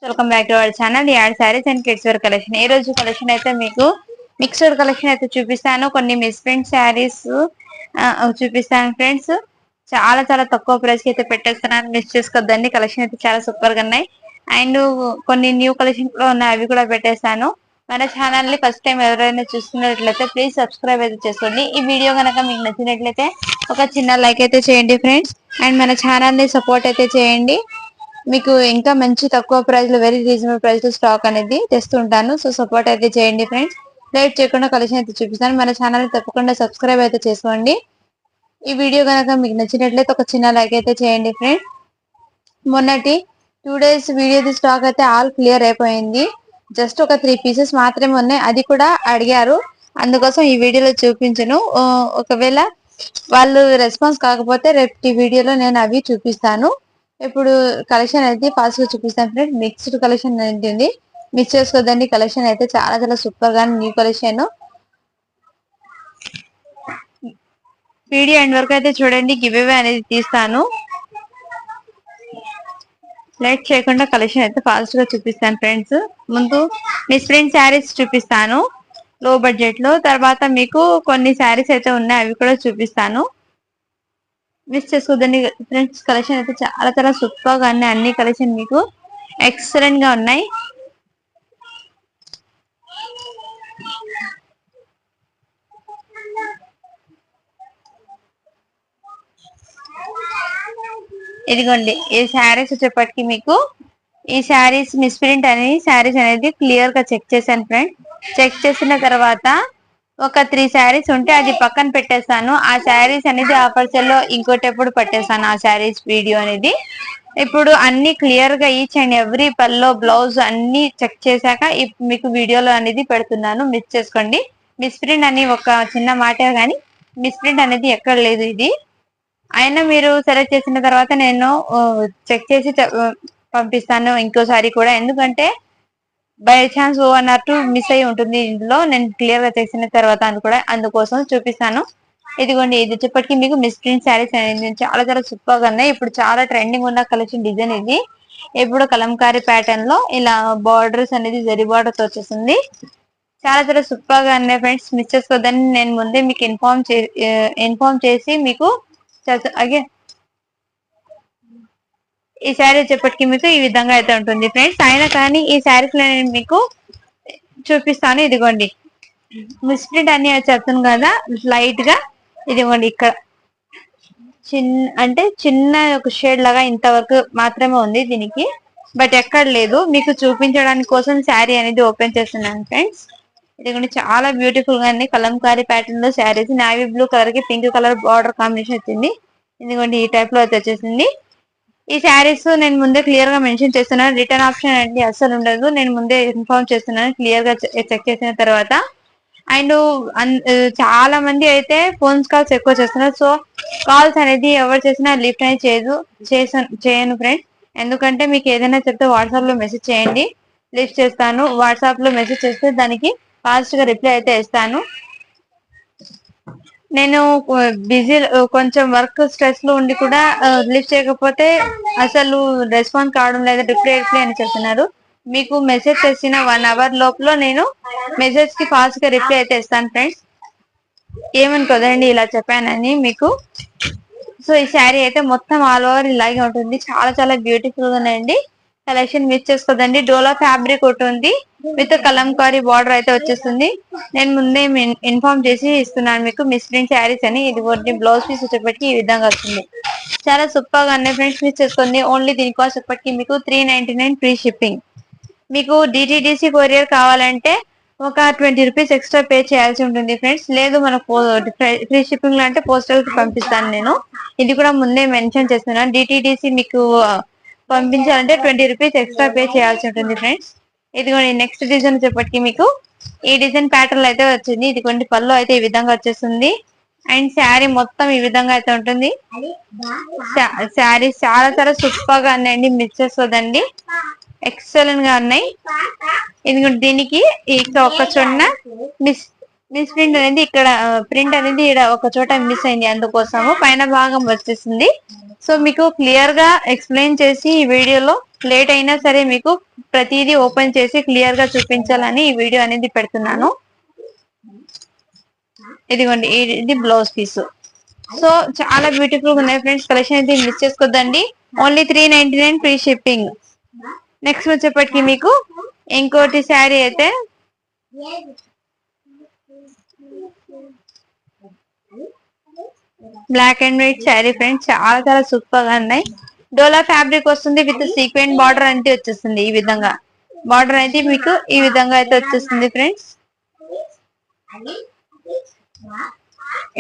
Welcome back to our channel ad sarees and kids wear collection. ఈ రోజు collection అయితే మీకు మిక్స్డ్ కలెక్షన్ అయితే చూపిస్తాను. కొన్ని మిస్ ప్రింట్ శారీస్ చూపిస్తాను ఫ్రెండ్స్. చాలా చాలా తక్కువ ప్రైస్ కి అయితే పెట్టేస్తున్నాను, మిస్ చేసుకోవద్దండి. కలెక్షన్ అయితే చాలా సూపర్ గా ఉన్నాయి. అండ్ కొన్ని న్యూ కలెక్షన్ లో ఉన్నాయి, అవి కూడా పెట్టేస్తాను. మన ఛానల్ ని ఫస్ట్ టైం ఎవరైనా చూస్తున్నట్లయితే ప్లీజ్ సబ్స్క్రైబ్ అయితే చేసుకోండి. ఈ వీడియో కనుక మీకు నచ్చినట్లయితే ఒక చిన్న లైక్ అయితే చేయండి ఫ్రెండ్స్. అండ్ మన ఛానల్ ని సపోర్ట్ అయితే చేయండి. మీకు ఇంకా మంచి తక్కువ ప్రైస్ లో వెరీ రీజనబుల్ ప్రైస్ లో స్టాక్ అనేది తెస్తుంటాను. సో సపోర్ట్ అయితే చేయండి ఫ్రెండ్స్. లేట్ చేయకుండా కలెక్షన్ అయితే చూపిస్తాను. మన ఛానల్ తప్పకుండా సబ్స్క్రైబ్ అయితే చేసుకోండి. ఈ వీడియో కనుక మీకు నచ్చినట్లయితే ఒక చిన్న లైక్ అయితే చేయండి ఫ్రెండ్స్. మొన్నటి 2 డేస్ వీడియోది స్టాక్ అయితే ఆల్ క్లియర్ అయిపోయింది. జస్ట్ ఒక 3 పీసెస్ మాత్రమే ఉన్నాయి, అది కూడా అడిగారు, అందుకోసం ఈ వీడియోలో చూపించను. ఒకవేళ వాళ్ళు రెస్పాన్స్ కాకపోతే రేపు వీడియోలో నేను అవి చూపిస్తాను. ఇప్పుడు కలెక్షన్ అయితే ఫాస్ట్ గా చూపిస్తాను ఫ్రెండ్స్. మిక్స్డ్ కలెక్షన్ ఉంటుంది, మిక్స్ చేసుకోదండి. కలెక్షన్ అయితే చాలా చాలా సూపర్ గా న్యూ కలెక్షన్. వీడియో ఎండ్ వరకు అయితే చూడండి, గివ్ అవే అనేది తీస్తాను. లేట్ చేయకుండా కలెక్షన్ అయితే ఫాస్ట్ గా చూపిస్తాను ఫ్రెండ్స్. ముందు మిస్ ప్రింట్ శారీస్ చూపిస్తాను లో బడ్జెట్ లో. తర్వాత మీకు కొన్ని శారీస్ అయితే ఉన్నాయి, అవి కూడా చూపిస్తాను. Miss చేసుకోదండి friends. కలెక్షన్ అయితే చాలా చాలా సూపర్ గా ఉన్నాయి. అన్ని కలెక్షన్ మీకు ఎక్సలెంట్ గా ఉన్నాయి. ఇదిగోండి ఈ శారీస్ వచ్చేప్పటికి మీకు ఈ శారీస్ మిస్ ప్రింట్ అని శారీస్ అనేది క్లియర్ గా చెక్ చేశాను ఫ్రెండ్స్. చెక్ చేసిన తర్వాత ఒక 3 శారీస్ ఉంటే అది పక్కన పెట్టేస్తాను. ఆ శారీస్ అనేది ఆఫర్ సేల్ లో ఇంకోటి ఎప్పుడు పట్టేస్తాను ఆ శారీస్ వీడియో అనేది. ఇప్పుడు అన్ని క్లియర్ గా each and every pallu blouse అన్ని చెక్ చేశాక మీకు వీడియోలో అనేది పెడుతున్నాను, మిస్ చేసుకోండి. మిస్ ప్రింట్ అని ఒక చిన్న మాటే గానీ మిస్ ప్రింట్ అనేది ఎక్కడ లేదు. ఇది అయినా మీరు సెలెక్ట్ చేసిన తర్వాత నేను చెక్ చేసి పంపిస్తాను ఇంకోసారి కూడా, ఎందుకంటే బై ఛాన్స్ 1 or 2 మిస్ అయ్యి ఉంటుంది ఇందులో. నేను క్లియర్ గా చేసిన తర్వాత అని కూడా అందుకోసం చూపిస్తాను. ఇదిగోండి ఇది వచ్చేప్పటికి మీకు మిస్ ప్రింట్ శారీస్ అనేది చాలా చాలా సూపర్ గా ఉన్నాయి. ఇప్పుడు చాలా ట్రెండింగ్ ఉన్న కలెక్షన్ డిజైన్ ఇది. ఇప్పుడు కలంకారీ ప్యాటర్న్ లో ఇలా బార్డర్స్ అనేది జరీ బార్డర్ తో వచ్చేసింది. చాలా చాలా సూపర్ గా ఉన్నాయి ఫ్రెండ్స్. మిస్ చేసుకోవద్దని నేను ముందే మీకు ఇన్ఫార్మ్ చేసి మీకు అగైన్ ఈ శారీ వచ్చేప్పటికి మీకు ఈ విధంగా అయితే ఉంటుంది ఫ్రెండ్స్. అయినా కానీ ఈ శారీస్ లో నేను మీకు చూపిస్తాను. ఇదిగోండి మిస్ ప్రింట్ అని చెప్తాను కదా లైట్ గా. ఇదిగోండి ఇక్కడ చిన్న ఒక షేడ్ లాగా ఇంతవరకు మాత్రమే ఉంది దీనికి, బట్ ఎక్కడ లేదు. మీకు చూపించడానికి కోసం శారీ అనేది ఓపెన్ చేస్తున్నాను ఫ్రెండ్స్. ఇదిగోండి చాలా బ్యూటిఫుల్ గా ఉంది. కలంకారీ ప్యాటర్న్ లో శారీస్ నావీ బ్లూ కలర్ కి పింక్ కలర్ బార్డర్ కాంబినేషన్ వచ్చింది. ఇదిగోండి ఈ టైప్ లో అయితే వచ్చేసింది. ఈ శారీస్ నేను ముందే క్లియర్ గా మెన్షన్ చేస్తున్నాను, రిటర్న్ ఆప్షన్ అనేది అస్సలు ఉండదు. నేను ముందే ఇన్ఫార్మ్ చేస్తున్నాను క్లియర్ గా చెక్ చేసిన తర్వాత. అండ్ చాలా మంది అయితే ఫోన్స్ కాల్స్ ఎక్కువ చేస్తున్నారు. సో కాల్స్ అనేది ఎవరు చేసినా లిఫ్ట్ అనేది చేయను ఫ్రెండ్స్. ఎందుకంటే మీకు ఏదైనా చెప్తే వాట్సాప్ లో మెసేజ్ చేయండి, లిఫ్ట్ చేస్తాను. వాట్సాప్ లో మెసేజ్ చేస్తే దానికి ఫాస్ట్ గా రిప్లై అయితే ఇస్తాను. నేను బిజీ కొంచెం వర్క్ స్ట్రెస్ లో ఉండి కూడా లిఫ్ట్ చేయకపోతే అసలు రెస్పాన్స్ కావడం లేదా రిప్లై అని చెప్తున్నారు. మీకు మెసేజ్ చేసిన 1 hour లోపల నేను మెసేజ్ కి ఫాస్ట్ గా రిప్లై అయితే ఇస్తాను ఫ్రెండ్స్. ఏమనుకోదండి ఇలా చెప్పానని మీకు. సో ఈ శారీ అయితే మొత్తం ఆల్ ఓవర్ ఇలాగే ఉంటుంది. చాలా చాలా బ్యూటిఫుల్ గా ఉన్నాయండి. కలెక్షన్ మిస్ చేసుకోదండి. డోలా ఫ్యాబ్రిక్ ఒకటి ఉంది విత్ కలంకారీ బార్డర్ అయితే వచ్చేస్తుంది. నేను ముందే ఇన్ఫార్మ్ చేసి ఇస్తున్నాను మీకు మిస్ ప్రింట్ శారీస్ అని. ఇది బ్లౌజ్ పీస్ వచ్చేప్పటికి ఈ విధంగా వస్తుంది. చాలా సూపర్ గా ఉన్నాయి ఫ్రెండ్స్. మిస్ చేసుకోండి. ఓన్లీ దీని కాస్ట్ వచ్చేప్పటికి మీకు 399 ఫ్రీ షిప్పింగ్. మీకు డిటిడిసి కొరియర్ కావాలంటే ఒక 20 రూపీస్ ఎక్స్ట్రా పే చేయాల్సి ఉంటుంది ఫ్రెండ్స్. లేదు మనకు ఫ్రీ షిప్పింగ్ లో అంటే పోస్టల్ కి పంపిస్తాను నేను. ఇది కూడా ముందే మెన్షన్ చేస్తున్నాను. డిటిడిసి మీకు పంపించాలంటే 20 రూపీస్ ఎక్స్ట్రా పే చేయాల్సి ఉంటుంది ఫ్రెండ్స్. ఇదిగోండి నెక్స్ట్ డిజైన్ వచ్చేప్పటికి మీకు ఈ డిజైన్ ప్యాటర్న్ అయితే వచ్చింది. ఇదిగోండి పళ్ళు అయితే ఈ విధంగా వచ్చేస్తుంది. అండ్ శారీ మొత్తం ఈ విధంగా అయితే ఉంటుంది. శారీ చాలా చాలా సూపర్ గా ఉన్నాయండి, మిస్ చేసుకోదండి. ఎక్సలెంట్ గా ఉన్నాయి. ఇదిగోండి దీనికి ఇక ఒక చిన్న మిస్ ప్రింట్ అనేది ఇక్కడ ప్రింట్ అనేది ఇక్కడ ఒక చోట మిస్ అయింది, అందుకోసము పైన భాగం వచ్చేసింది. సో మీకు క్లియర్ గా ఎక్స్ప్లెయిన్ చేసి ఈ వీడియోలో లేట్ అయినా సరే మీకు ప్రతిదీ ఓపెన్ చేసి క్లియర్ గా చూపించాలని ఈ వీడియో అనేది పెడుతున్నాను. ఇదిగోండి ఇది బ్లౌజ్ పీస్. సో చాలా బ్యూటిఫుల్ గా ఉన్నాయి ఫ్రెండ్స్. కలెక్షన్ అయితే మిస్ చేసుకోద్దండి. Only 399 free shipping. నెక్స్ట్ వచ్చేప్పటికి మీకు ఇంకోటి శారీ అయితే black and white sari friends. చాలా చాలా సూపర్ గా ఉన్నాయి. డోలా ఫ్యాబ్రిక్ వస్తుంది విత్ సీక్వెంట్ బార్డర్ అంటే వచ్చేస్తుంది. ఈ విధంగా బార్డర్ అయితే మీకు ఈ విధంగా అయితే వచ్చేస్తుంది ఫ్రెండ్స్.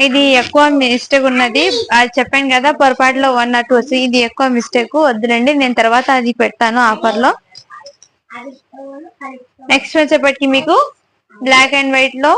ఇది ఎక్కువ మిస్టేక్ ఉన్నది, అది చెప్పాను కదా పొరపాటులో 1 or 2 వచ్చి. ఇది ఎక్కువ మిస్టేక్ వద్దులండి, నేను తర్వాత అది పెడతాను ఆఫర్ లో. నెక్స్ట్ వచ్చేప్పటికి మీకు బ్లాక్ అండ్ వైట్ లో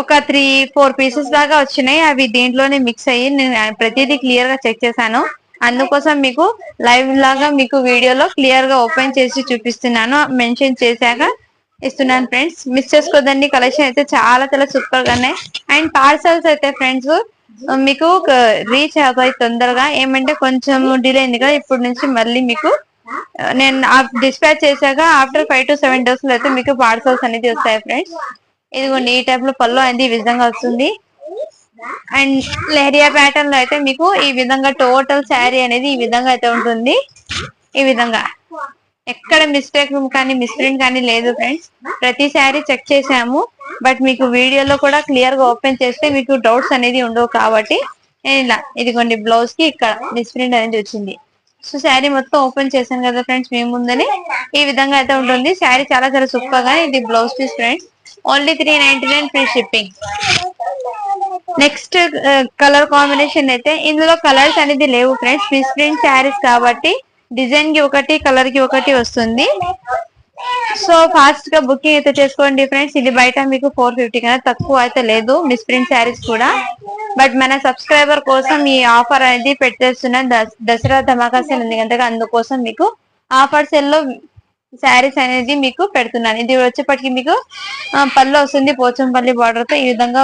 ఒక 3-4 పీసెస్ దాకా వచ్చినాయి. అవి దీంట్లోనే మిక్స్ అయ్యి నేను ప్రతిదీ క్లియర్ గా చెక్ చేశాను. అందుకోసం మీకు లైవ్ లాగా మీకు వీడియోలో క్లియర్ గా ఓపెన్ చేసి చూపిస్తున్నాను, మెన్షన్ చేశాక ఇస్తున్నాను ఫ్రెండ్స్. మిస్ చేసుకోదండి. కలెక్షన్ అయితే చాలా చాలా సూపర్ గా ఉన్నాయి. అండ్ పార్సల్స్ అయితే ఫ్రెండ్స్ మీకు రీచ్ అవుతాయి తొందరగా. ఏమంటే కొంచెం డిలే అయింది కదా, ఇప్పుడు నుంచి మళ్ళీ మీకు నేను డిస్పాచ్ చేశాక ఆఫ్టర్ 5 to 7 days లో అయితే మీకు పార్సల్స్ అనేది వస్తాయి ఫ్రెండ్స్. ఇదిగోండి ఈ టైప్ లో పళ్ళు అనేది ఈ విధంగా వస్తుంది. అండ్ లెహరియా ప్యాటర్న్ లో అయితే మీకు ఈ విధంగా టోటల్ శారీ అనేది ఈ విధంగా అయితే ఉంటుంది. ఈ విధంగా ఎక్కడ మిస్టేక్ కానీ మిస్ప్రింట్ కానీ లేదు ఫ్రెండ్స్. ప్రతి శారీ చెక్ చేసాము, బట్ మీకు వీడియోలో కూడా క్లియర్ గా ఓపెన్ చేస్తే మీకు డౌట్స్ అనేది ఉండవు కాబట్టి ఇలా. ఇదిగోండి బ్లౌజ్ కి ఇక్కడ మిస్ప్రింట్ అనేది వచ్చింది. సో శారీ మొత్తం ఓపెన్ చేశాను కదా ఫ్రెండ్స్ మీ ముందని. ఈ విధంగా అయితే ఉంటుంది శారీ. చాలా చాలా సూపర్ గా. ఇది blouse piece friends. Only 399 free shipping. Next colour combination అయితే ఇందులో కలర్స్ అనేది లేవు ఫ్రెండ్స్, మిస్ ప్రింట్ శారీస్ కాబట్టి డిజైన్ కి ఒకటి కలర్ కి ఒకటి వస్తుంది. సో ఫాస్ట్ గా బుకింగ్ అయితే చేసుకోండి ఫ్రెండ్స్. ఇది బయట మీకు 450 కన్నా తక్కువ అయితే లేదు మిస్ ప్రింట్ శారీస్ కూడా. బట్ మన సబ్స్క్రైబర్ కోసం ఈ ఆఫర్ అనేది పెట్టేస్తున్న దసరా ధమాకా సేల్ ఉంది కదా, అందుకోసం మీకు ఆఫర్ సెల్ లో శారీస్ అనేది మీకు పెడుతున్నాను. ఇది వచ్చేప్పటికి మీకు పళ్ళు వస్తుంది పోచంపల్లి బార్డర్ తో. ఈ విధంగా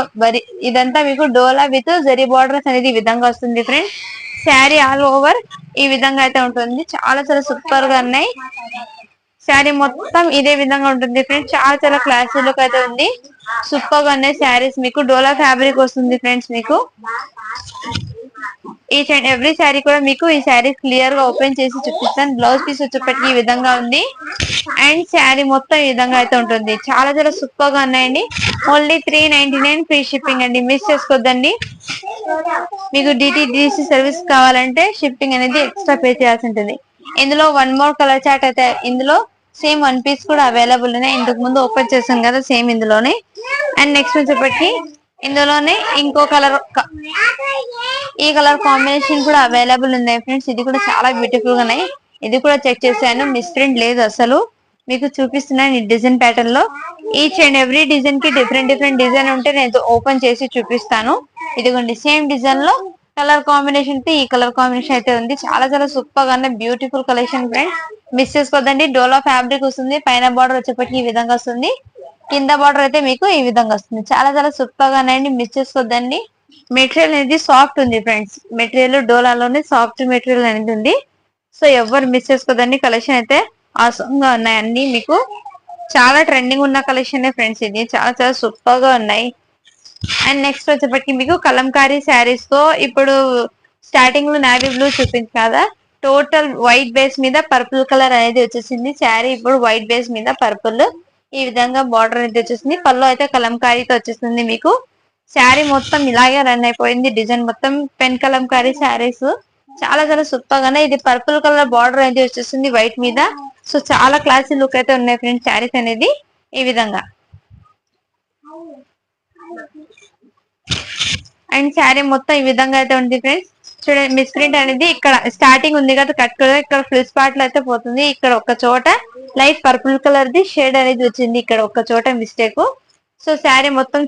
ఇదంతా మీకు డోలా విత్ జరీ బార్డర్స్ అనేది ఈ విధంగా వస్తుంది ఫ్రెండ్స్. శారీ ఆల్ ఓవర్ ఈ విధంగా అయితే ఉంటుంది. చాలా చాలా సూపర్ గా ఉన్నాయి. శారీ మొత్తం ఇదే విధంగా ఉంటుంది ఫ్రెండ్స్. చాలా చాలా క్లాసీ లుక్ అయితే ఉంది. సూపర్ గా ఉన్నాయి శారీస్. మీకు డోలా ఫ్యాబ్రిక్ వస్తుంది ఫ్రెండ్స్. మీకు ఈచ్ అండ్ ఎవ్రీ శారీ కూడా మీకు ఈ శారీ క్లియర్ గా ఓపెన్ చేసి చూపిస్తాను. బ్లౌజ్ పీస్ వచ్చేప్పటికి ఈ విధంగా ఉంది. అండ్ శారీ మొత్తం ఈ విధంగా అయితే ఉంటుంది. చాలా చాలా సూపర్ గా ఉన్నాయండి. ఓన్లీ 399 ఫ్రీ షిప్పింగ్ అండి. మిస్ చేసుకోద్దండి. మీకు డిటిడిసి సర్వీస్ కావాలంటే షిప్పింగ్ అనేది ఎక్స్ట్రా పే చేయాల్సి ఉంటుంది. ఇందులో 1 more కలర్ చార్ట్ అయితే ఇందులో సేమ్ 1 piece కూడా అవైలబుల్ ఉన్నాయి. ఇంతకు ముందు ఓపెన్ చేసాం కదా సేమ్ ఇందులోనే. అండ్ నెక్స్ట్ వచ్చేప్పటికి ఇందులోనే ఇంకో కలర్, ఈ కలర్ కాంబినేషన్ కూడా అవైలబుల్ ఉన్నాయి ఫ్రెండ్స్. ఇది కూడా చాలా బ్యూటిఫుల్ గా ఉన్నాయి. ఇది కూడా చెక్ చేశాను, మిస్ ప్రింట్ లేదు అసలు. మీకు చూపిస్తున్నాను ఈ డిజైన్ ప్యాటర్న్ లో. ఈచ్ అండ్ ఎవ్రీ డిజైన్ కి డిఫరెంట్ డిఫరెంట్ డిజైన్ ఉంటే నేను ఓపెన్ చేసి చూపిస్తాను. ఇదిగోండి సేమ్ డిజైన్ లో కలర్ కాంబినేషన్ తో ఈ కలర్ కాంబినేషన్ అయితే ఉంది. చాలా చాలా సూపర్ గా బ్యూటిఫుల్ కలెక్షన్ ఫ్రెండ్స్. మిస్ చేసుకోదండి. డోలా ఫ్యాబ్రిక్ వస్తుంది. పైన బార్డర్ వచ్చేప్పటికి ఈ విధంగా వస్తుంది. కింద బార్డర్ అయితే మీకు ఈ విధంగా వస్తుంది. చాలా చాలా సూపర్ గా ఉన్నాయండి. మిస్ చేసుకోద్దండి. మెటీరియల్ అనేది సాఫ్ట్ ఉంది ఫ్రెండ్స్. మెటీరియల్ డోలాలోనే సాఫ్ట్ మెటీరియల్ అనేది ఉంది. సో ఎవరు మిస్ చేసుకోదండి. కలెక్షన్ అయితే ఆసమ్ గా ఉన్నాయి అన్ని. మీకు చాలా ట్రెండింగ్ ఉన్న కలెక్షన్ ఫ్రెండ్స్. ఇది చాలా చాలా సూపర్ గా ఉన్నాయి. అండ్ నెక్స్ట్ వచ్చేప్పటికి మీకు కలంకారీ శారీస్ తో ఇప్పుడు స్టార్టింగ్ లో నావీ బ్లూ చూపింది కదా, టోటల్ వైట్ బేస్ మీద పర్పుల్ కలర్ అనేది వచ్చేసింది. శారీ ఇప్పుడు వైట్ బేస్ మీద పర్పుల్ ఈ విధంగా బార్డర్ అనేది వచ్చేసింది. పళ్ళు అయితే కలంకారీతో వచ్చేస్తుంది. మీకు శారీ మొత్తం ఇలాగే రన్ అయిపోయింది. డిజైన్ మొత్తం పెన్ కలంకారీ శారీస్ చాలా చాలా సూపర్ గానే. ఇది పర్పుల్ కలర్ బార్డర్ అనేది వచ్చేస్తుంది వైట్ మీద. సో చాలా క్లాసీ లుక్ అయితే ఉన్నాయి ఫ్రెండ్స్ శారీస్ అనేది ఈ విధంగా. అండ్ శారీ మొత్తం ఈ విధంగా అయితే ఉంది ఫ్రెండ్స్. చూడండి మిస్ ప్రింట్ అనేది ఇక్కడ స్టార్టింగ్ ఉంది కదా కట్ కలర్, ఇక్కడ ఫుల్ స్పాట్ లో అయితే పోతుంది. ఇక్కడ ఒక చోట light purple colour the shade అనేది వచ్చింది. ఇక్కడ ఒక చోట మిస్టేక్. సో శారీ మొత్తం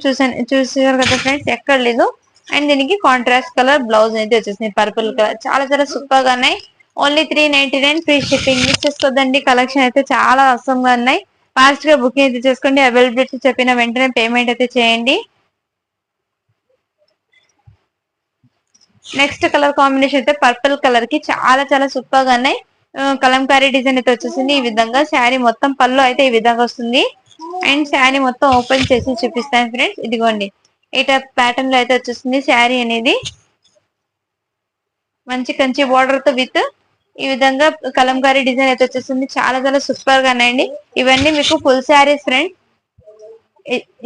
చూసారు కదా ఫ్రెండ్స్, ఎక్కడ లేదు. అండ్ దీనికి కాంట్రాస్ట్ కలర్ బ్లౌజ్ అయితే వచ్చేసింది పర్పుల్ కలర్. చాలా చాలా సూపర్ గా ఉన్నాయి. Only 399 free shipping. మిస్ చేసుకోదండి, కలెక్షన్ అయితే చాలా అవసరంగా ఉన్నాయి. ఫాస్ట్ గా బుకింగ్ అయితే చేసుకోండి. అవైలబిలిటీ చెప్పిన వెంటనే పేమెంట్ అయితే చేయండి. నెక్స్ట్ కలర్ కాంబినేషన్ అయితే పర్పుల్ కలర్ కి చాలా చాలా సూపర్ గా ఉన్నాయి. కలంకారీ డిజైన్ అయితే వచ్చేసింది ఈ విధంగా. శారీ మొత్తం పళ్ళు అయితే ఈ విధంగా వస్తుంది. అండ్ శారీ మొత్తం ఓపెన్ చేసి చూపిస్తాను ఫ్రెండ్స్. ఇదిగోండి ఈ టైప్ ప్యాటర్న్ లో అయితే వచ్చేస్తుంది శారీ అనేది. మంచి కంచి బోర్డర్ తో విత్ ఈ విధంగా కలంకారీ డిజైన్ అయితే వచ్చేస్తుంది. చాలా చాలా సూపర్ గా ఉన్నాయండి. ఇవన్నీ మీకు ఫుల్ శారీస్ ఫ్రెండ్.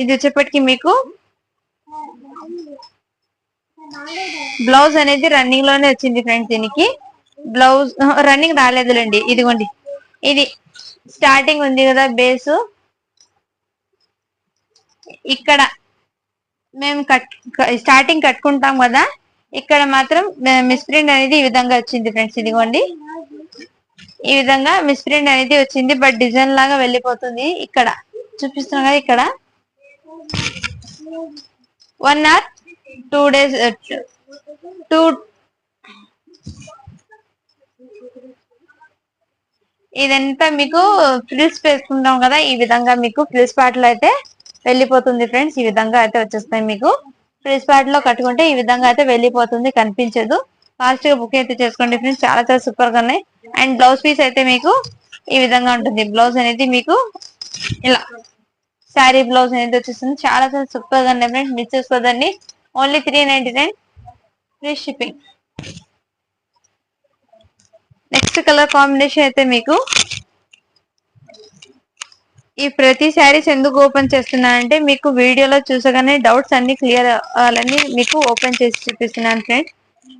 ఇది వచ్చేప్పటికి మీకు బ్లౌజ్ అనేది రన్నింగ్ లోనే వచ్చింది ఫ్రెండ్స్. దీనికి బ్లౌజ్ రన్నింగ్ రాలేదులేండి. ఇదిగోండి ఇది స్టార్టింగ్ ఉంది కదా బేస్, ఇక్కడ మేము స్టార్టింగ్ కట్టుకుంటాం కదా, ఇక్కడ మాత్రం మిస్ప్రింట్ అనేది ఈ విధంగా వచ్చింది ఫ్రెండ్స్. ఇదిగోండి ఈ విధంగా మిస్ప్రింట్ అనేది వచ్చింది. బట్ డిజైన్ లాగా వెళ్ళిపోతుంది. ఇక్కడ చూపిస్తున్నాం కదా, ఇక్కడ 1 or 2 days 2 ఇదంతా మీకు ఫ్రిల్స్ వేసుకుంటాం కదా, ఈ విధంగా మీకు ఫ్రిల్స్ పార్ట్ లో అయితే వెళ్ళిపోతుంది ఫ్రెండ్స్. ఈ విధంగా అయితే వచ్చేస్తాయి మీకు. ఫ్రిల్స్ పార్ట్ లో కట్టుకుంటే ఈ విధంగా అయితే వెళ్ళిపోతుంది, కనిపించదు. ఫాస్ట్ గా బుక్ అయితే చేసుకోండి ఫ్రెండ్స్. చాలా చాలా సూపర్ గా ఉన్నాయి. అండ్ బ్లౌజ్ పీస్ అయితే మీకు ఈ విధంగా ఉంటుంది. బ్లౌజ్ అనేది మీకు ఇలా శారీ బ్లౌజ్ అనేది వచ్చేస్తుంది. చాలా చాలా సూపర్ గా ఉన్నాయి ఫ్రెండ్స్. మిస్ చేసుకోదండి. Only 399 free shipping. Next colour combination అయితే మీకు ఈ ప్రతి శారీస్ ఎందుకు ఓపెన్ చేస్తున్నానంటే మీకు వీడియోలో చూసగానే డౌట్స్ అన్ని క్లియర్ అవ్వాలని మీకు ఓపెన్ చేసి చూపిస్తున్నాను ఫ్రెండ్స్.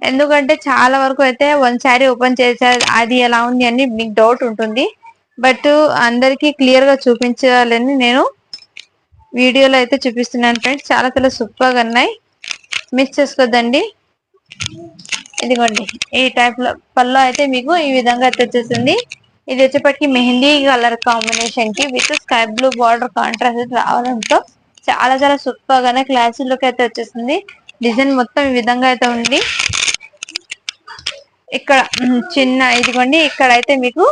ఎందుకంటే చాలా వరకు అయితే 1 శారీ ఓపెన్ చేశారు, అది ఎలా ఉంది అని మీకు డౌట్ ఉంటుంది. బట్ అందరికి క్లియర్ గా చూపించాలని నేను వీడియోలో అయితే చూపిస్తున్నాను ఫ్రెండ్స్. చాలా చాలా సూపర్ గా ఉన్నాయి, మిస్ చేసుకోద్దండి. ఇదిగోండి ఈ టైప్ లో పళ్ళు అయితే మీకు ఈ విధంగా అయితే వచ్చేసింది. ఇది వచ్చేప్పటికి మెహందీ కలర్ కాంబినేషన్ కి with sky blue border contrast రావడంతో చాలా చాలా సూపర్ గానే క్లాసీ లుక్ అయితే వచ్చేసింది. డిజైన్ మొత్తం ఈ విధంగా అయితే ఉంది. ఇక్కడ చిన్న ఇదిగోండి ఇక్కడ అయితే మీకు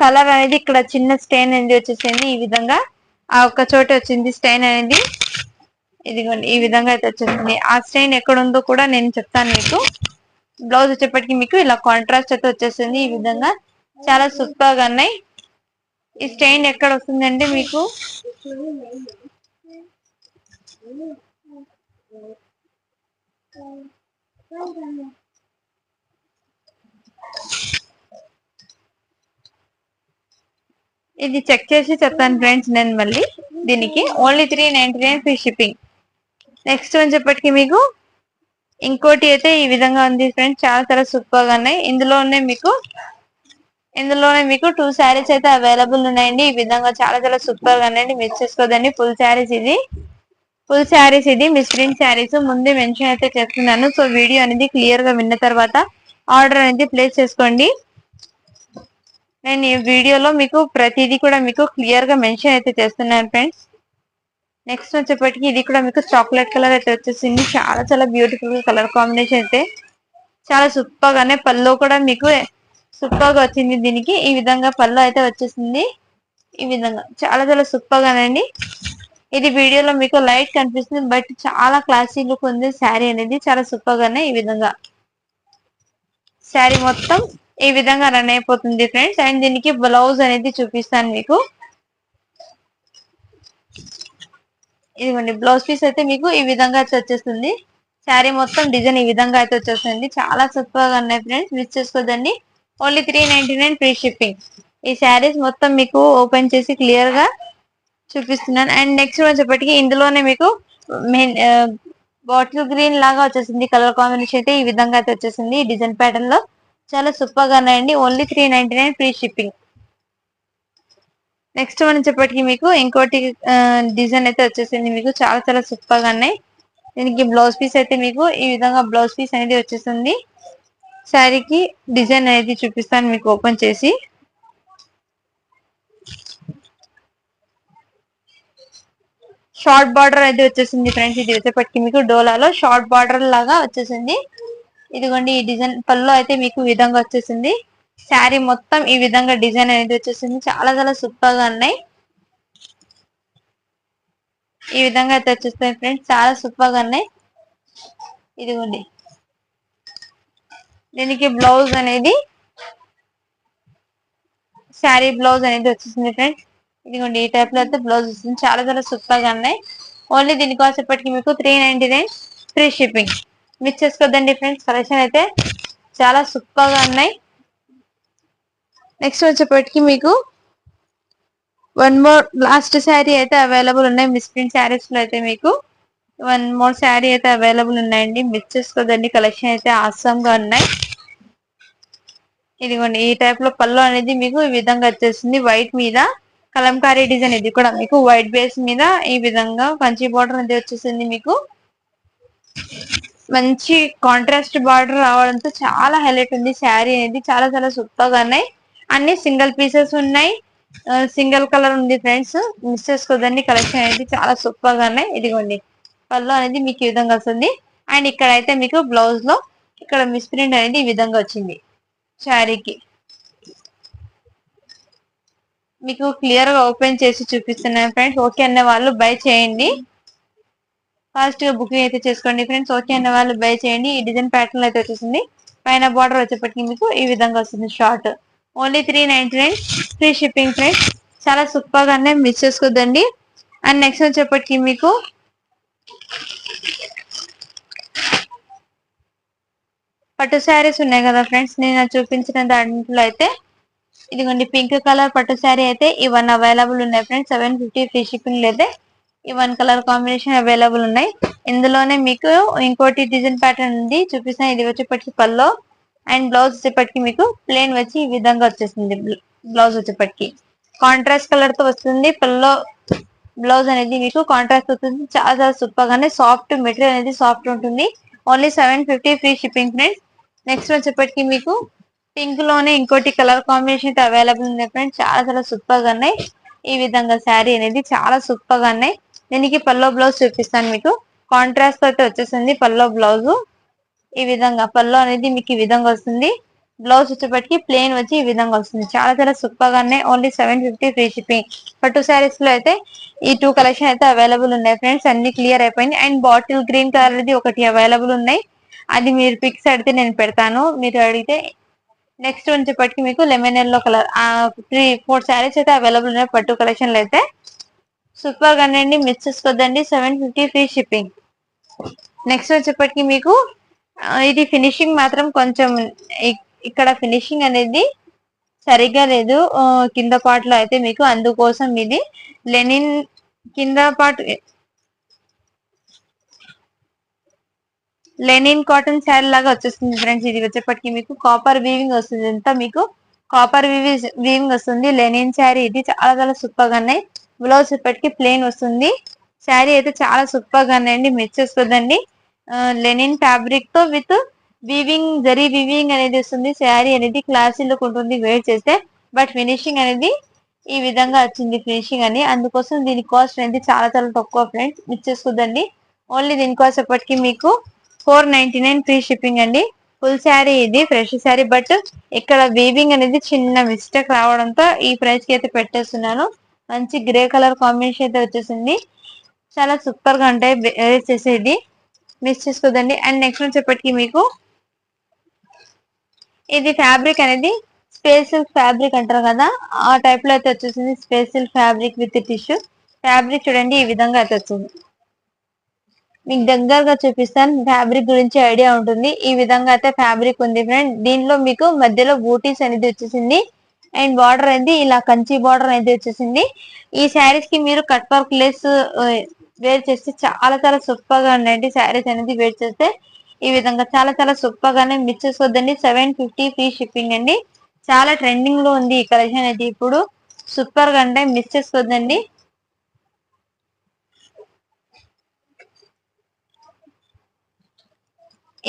కలర్ అనేది ఇక్కడ చిన్న స్టెయిన్ అనేది వచ్చేసింది. ఈ విధంగా ఆ ఒక్క చోట వచ్చింది స్టెయిన్ అనేది. ఇదిగోండి ఈ విధంగా అయితే వచ్చేసింది. ఆ స్టెయిన్ ఎక్కడ ఉందో కూడా నేను చెప్తాను మీకు. బ్లౌజ్ వచ్చేప్పటికి మీకు ఇలా కాంట్రాస్ట్ అయితే వచ్చేసింది. ఈ విధంగా చాలా సూపర్ గా ఉన్నాయి. ఈ స్టెయిన్ ఎక్కడ వస్తుందంటే మీకు ఇది చెక్ చేసి చెప్తాను ఫ్రెండ్స్ నేను మళ్ళీ. దీనికి ఓన్లీ 399 ఫ్రీ షిప్పింగ్. నెక్స్ట్ అని చెప్పటికి మీకు ఇంకోటి అయితే ఈ విధంగా ఉంది ఫ్రెండ్స్. చాలా చాలా సూపర్ గా ఉన్నాయి. ఇందులోనే మీకు 2 శారీస్ అయితే అవైలబుల్ ఉన్నాయండి. ఈ విధంగా చాలా చాలా సూపర్ గా ఉన్నాయండి, మిస్ చేసుకోదండి. ఫుల్ శారీస్ ఇది మిస్ ప్రింట్ శారీస్. ముందే మెన్షన్ అయితే చేస్తున్నాను. సో వీడియో అనేది క్లియర్ గా విన్న తర్వాత ఆర్డర్ అనేది ప్లేస్ చేసుకోండి. నేను ఈ వీడియోలో మీకు ప్రతిదీ కూడా మీకు క్లియర్ గా మెన్షన్ అయితే చేస్తున్నాను ఫ్రెండ్స్. నెక్స్ట్ వచ్చేప్పటికి ఇది కూడా మీకు చాక్లెట్ కలర్ అయితే వచ్చేసింది. చాలా చాలా బ్యూటిఫుల్ కలర్ కాంబినేషన్ అయితే చాలా సూపర్ గానే. పళ్ళు కూడా మీకు సూపర్ గా వచ్చింది. దీనికి ఈ విధంగా పళ్ళు అయితే వచ్చేసింది. ఈ విధంగా చాలా చాలా సూపర్ గానండి. ఇది వీడియోలో మీకు లైట్ కనిపిస్తుంది, బట్ చాలా క్లాసీ లుక్ ఉంది శారీ అనేది. చాలా సూపర్ గానే ఈ విధంగా శారీ మొత్తం ఈ విధంగా రన్ అయిపోతుంది ఫ్రెండ్స్. అండ్ దీనికి బ్లౌజ్ అనేది చూపిస్తాను మీకు. ఇదిగోండి బ్లౌజ్ పీస్ అయితే మీకు ఈ విధంగా అయితే వచ్చేస్తుంది. శారీ మొత్తం డిజైన్ ఈ విధంగా అయితే వచ్చేస్తుంది. చాలా సూపర్ గా ఉన్నాయి ఫ్రెండ్స్, మిస్ చేసుకోదండి. Only 399 free shipping. ఈ శారీస్ మొత్తం మీకు ఓపెన్ చేసి క్లియర్ గా చూపిస్తున్నాను. అండ్ నెక్స్ట్ వచ్చేప్పటికి ఇందులోనే మీకు బాటిల్ గ్రీన్ లాగా వచ్చేసింది కలర్ కాంబినేషన్ అయితే. ఈ విధంగా అయితే వచ్చేసింది డిజైన్ ప్యాటర్న్ లో. చాలా సూపర్ గా ఉన్నాయండి. Only 399 free shipping. నెక్స్ట్ మనం చెప్పటికి మీకు ఇంకోటి డిజైన్ అయితే వచ్చేసింది. మీకు చాలా చాలా సూపర్ గా ఉన్నాయి. దీనికి బ్లౌజ్ పీస్ అయితే మీకు ఈ విధంగా బ్లౌజ్ పీస్ అనేది వచ్చేసింది. శారీకి డిజైన్ అనేది చూపిస్తాను మీకు ఓపెన్ చేసి. షార్ట్ బార్డర్ అయితే వచ్చేసింది ఫ్రెండ్స్. ఇది వచ్చేప్పటికి మీకు డోలాలో షార్ట్ బార్డర్ లాగా వచ్చేసింది. ఇదిగోండి ఈ డిజైన్ పళ్ళు అయితే మీకు ఈ విధంగా వచ్చేసింది. శారీ మొత్తం ఈ విధంగా డిజైన్ అనేది వచ్చేసింది. చాలా చాలా సూపర్ గా ఉన్నాయి. ఈ విధంగా అయితే వచ్చేస్తాయి ఫ్రెండ్స్, చాలా సూపర్ గా ఉన్నాయి. ఇదిగోండి దీనికి బ్లౌజ్ అనేది శారీ బ్లౌజ్ అనేది వచ్చేసింది ఫ్రెండ్స్. ఇదిగోండి ఈ టైప్ లో అయితే బ్లౌజ్ వస్తుంది. చాలా చాలా సూపర్ గా ఉన్నాయి. ఓన్లీ దీనికి వచ్చేప్పటికి మీకు 399 ఫ్రీ షిప్పింగ్. మిస్ చేసుకోద్దండి ఫ్రెండ్స్, కలెక్షన్ అయితే చాలా సూపర్ గా ఉన్నాయి. నెక్స్ట్ వచ్చేప్పటికి మీకు వన్ మోర్ లాస్ట్ శారీ అయితే అవైలబుల్ ఉన్నాయి. మిస్ ప్రింట్ శారీస్ లో అయితే మీకు వన్ మోర్ శారీ అయితే అవైలబుల్ ఉన్నాయండి. మిస్ చేసుకోదండి, కలెక్షన్ అయితే ఆసమ్ గా ఉన్నాయి. ఇదిగోండి ఈ టైప్ లో పళ్ళు అనేది మీకు ఈ విధంగా వచ్చేసింది. వైట్ మీద కలంకారీ డిజైన్, ఇది కూడా మీకు వైట్ బేస్ మీద ఈ విధంగా కంచి బార్డర్ అనేది వచ్చేసింది. మీకు మంచి కాంట్రాస్ట్ బార్డర్ రావడంతో చాలా హైలైట్ ఉంది శారీ అనేది. చాలా చాలా సూపర్ గా ఉన్నాయి. అన్ని సింగిల్ పీసెస్ ఉన్నాయి, సింగిల్ కలర్ ఉంది ఫ్రెండ్స్. మిస్ చేసుకోదండి, కలెక్షన్ అనేది చాలా సూపర్ గా ఉన్నాయి. ఇదిగోండి పళ్ళు అనేది మీకు ఈ విధంగా వస్తుంది. అండ్ ఇక్కడ అయితే మీకు బ్లౌజ్ లో ఇక్కడ మిస్ ప్రింట్ అనేది ఈ విధంగా వచ్చింది శారీకి. మీకు క్లియర్ గా ఓపెన్ చేసి చూపిస్తున్నాను ఫ్రెండ్స్. ఓకే అన్న వాళ్ళు బై చేయండి, ఫాస్ట్ గా బుకింగ్ అయితే చేసుకోండి ఫ్రెండ్స్. ఓకే అన్న వాళ్ళు బై చేయండి. ఈ డిజైన్ ప్యాటర్న్ అయితే వచ్చేసింది. పైన బార్డర్ వచ్చేప్పటికి మీకు ఈ విధంగా వస్తుంది short. Only 399 free shipping friends. చాలా సూపర్ గానే మిస్ చేసుకోద్దండి. అండ్ నెక్స్ట్ వచ్చేప్పటికి మీకు పట్టు శారీస్ ఉన్నాయి కదా ఫ్రెండ్స్, నేను చూపించిన దాంట్లో అయితే ఇదిగోండి పింక్ కలర్ పట్టు శారీ అయితే ఇవన్నీ అవైలబుల్ ఉన్నాయి ఫ్రెండ్స్. 750 ఫ్రీ షిప్పింగ్ అయితే ఈ వన్ కలర్ కాంబినేషన్ అవైలబుల్ ఉన్నాయి. ఇందులోనే మీకు ఇంకోటి డిజైన్ ప్యాటర్న్ ఉంది చూపిస్తాను. ఇది వచ్చేప్పటికి పల్లో అండ్ బ్లౌజ్ వచ్చేప్పటికి మీకు ప్లేన్ వచ్చి ఈ విధంగా వచ్చేసింది. బ్లౌజ్ వచ్చేప్పటికి కాంట్రాస్ట్ కలర్ తో వస్తుంది. పల్లో బ్లౌజ్ అనేది మీకు కాంట్రాస్ట్ వస్తుంది. చాలా చాలా సూపర్ గానే సాఫ్ట్ మెటీరియల్ అనేది సాఫ్ట్ ఉంటుంది. Only 750 free shipping friends. Next వచ్చేప్పటికి మీకు పింక్ లోనే ఇంకోటి కలర్ కాంబినేషన్ అయితే అవైలబుల్ ఉంది ఫ్రెండ్స్. చాలా చాలా సూపర్ గా ఉన్నాయి. ఈ విధంగా శారీ అనేది చాలా సూపర్ గా ఉన్నాయి. దీనికి పల్లో బ్లౌజ్ చూపిస్తాను. మీకు కాంట్రాస్ట్ అయితే వచ్చేసింది పల్లో బ్లౌజ్. ఈ విధంగా పల్లో అనేది మీకు ఈ విధంగా వస్తుంది. బ్లౌజ్ వచ్చేప్పటికి ప్లేన్ వచ్చి ఈ విధంగా వస్తుంది. చాలా చాలా సూపర్ గా ఉన్నాయి. Only 750 free shipping. పట్టు శారీస్ లో అయితే ఈ 2 కలెక్షన్ అయితే అవైలబుల్ ఉన్నాయి ఫ్రెండ్స్. అన్ని క్లియర్ అయిపోయింది. అండ్ బాటిల్ గ్రీన్ కలర్ అనేది ఒకటి అవైలబుల్ ఉన్నాయి. అది మీరు పిక్స్ అడిగితే నేను పెడతాను, మీరు అడిగితే. నెక్స్ట్ వచ్చేప్పటికి మీకు లెమన్ ఎల్లో కలర్ 3-4 శారీస్ అయితే అవైలబుల్ ఉన్నాయి పట్టు కలెక్షన్ లో అయితే. సూపర్ గా అండి, మిస్ చేసుకోద్దండి. 750 free shipping. నెక్స్ట్ వచ్చేప్పటికి మీకు ఇది ఫినిషింగ్ మాత్రం కొంచెం ఇక్కడ ఫినిషింగ్ అనేది సరిగ్గా లేదు కింద పార్ట్ లో అయితే మీకు, అందుకోసం ఇది లెనిన్ కింద పార్ట్ లెనిన్ కాటన్ శారీ లాగా వచ్చేస్తుంది ఫ్రెండ్స్. ఇది వచ్చేప్పటికి మీకు కాపర్ వీవింగ్ వస్తుంది. అంతా మీకు కాపర్ వీవింగ్ వస్తుంది. లెనిన్ శారీ ఇది చాలా చాలా సూపర్ గా ఉన్నాయి. బ్లౌజ్ ఇప్పటికి ప్లెయిన్ వస్తుంది. శారీ అయితే చాలా సూపర్ గా ఉన్నాయండి, మిస్ చేసుకోదండి. లెనిన్ ఫ్యాబ్రిక్ తో విత్ వీవింగ్ జరీ వీవింగ్ అనేది వస్తుంది. శారీ అనేది క్లాసీ లుక్ ఉంటుంది వేర్ చేస్తే. బట్ ఫినిషింగ్ అనేది ఈ విధంగా వచ్చింది ఫినిషింగ్ అని, అందుకోసం దీని కాస్ట్ అనేది చాలా చాలా తక్కువ ఫ్రెండ్స్. మిస్ చేసుకోదండి. ఓన్లీ దీని కాస్ట్ ఎప్పటికీ మీకు 499 ఫ్రీ షిప్పింగ్ అండి. ఫుల్ శారీ ఇది ఫ్రెష్ శారీ, బట్ ఇక్కడ వీవింగ్ అనేది చిన్న మిస్టేక్ రావడంతో ఈ ప్రైస్ కి అయితే పెట్టేస్తున్నాను. మంచి గ్రే కలర్ కాంబినేషన్ అయితే వచ్చేసింది. చాలా సూపర్ గా ఉంటాయి వేర్ చేసేది, మిస్ చేసుకోదండి. అండ్ నెక్స్ట్ వచ్చేప్పటికి మీకు ఇది ఫ్యాబ్రిక్ అనేది స్పేస్ సిల్క్ ఫ్యాబ్రిక్ అంటారు కదా, ఆ టైప్ లో అయితే వచ్చేసింది. Space silk fabric with tissue fabric చూడండి ఈ విధంగా అయితే వచ్చింది. మీకు దగ్గరగా చూపిస్తాను, ఫ్యాబ్రిక్ గురించి ఐడియా ఉంటుంది. ఈ విధంగా అయితే ఫ్యాబ్రిక్ ఉంది ఫ్రెండ్. దీనిలో మీకు మధ్యలో బూటీస్ అనేది వచ్చేసింది. అండ్ బార్డర్ అనేది ఇలా కంచి బార్డర్ అనేది వచ్చేసింది. ఈ శారీస్ కి మీరు కట్ వర్క్ లెస్ వేర్ చేస్తే చాలా చాలా సూపర్ గా ఉన్నాయండి. శారీస్ అనేది వేర్ చేస్తే ఈ విధంగా చాలా చాలా సూపర్ గానే మిస్ చేసుకోవద్దండి. 750 ఫ్రీ షిప్పింగ్ అండి. చాలా ట్రెండింగ్ లో ఉంది ఈ కలెక్షన్ అయితే ఇప్పుడు. సూపర్ గా అంటే మిస్ చేసుకోవద్దండి.